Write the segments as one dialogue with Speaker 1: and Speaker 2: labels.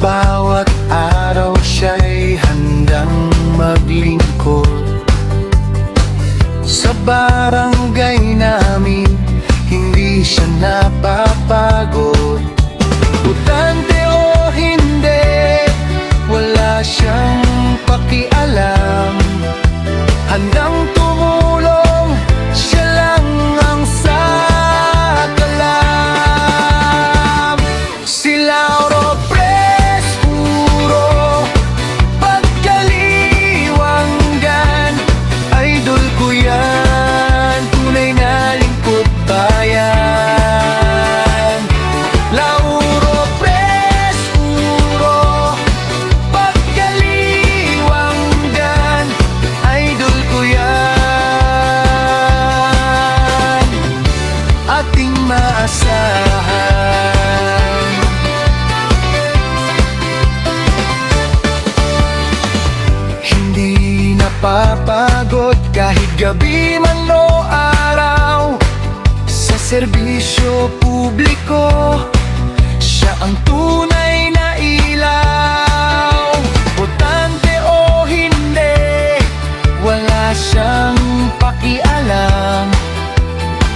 Speaker 1: bawat araw siya'y handang maglingkod. Sa barangay namin, hindi siya napapagod. Butante o hindi, wala siyang pakialam. Handang tumulong, siya lang ang sakalam. Si Lauro Prespuro, pagkaliwanggan, idol ko yan, tunay na lingkod bayan. Lauro Prespuro, pagkaliwanggan, idol ko yan, ating maasahan. Hindi napapagod kahit gabi man o araw, sa serbisyo publiko, siya ang tunay na ilaw. Botante o hindi, wala siyang pakialam.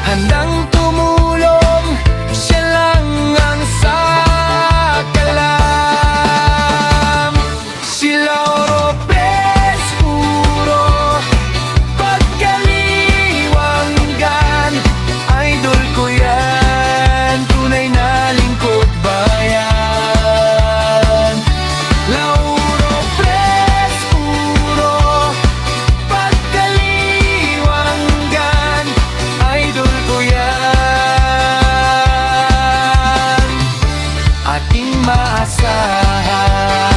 Speaker 1: Handang tumulong, siya lang ang sakalam. Si Lauro Prespuro, pagkaliwanggan, idol ko yan, tunay na lingkod bayan. Lauro Prespuro, pagkaliwanggan, idol ko yan, ating maasahan.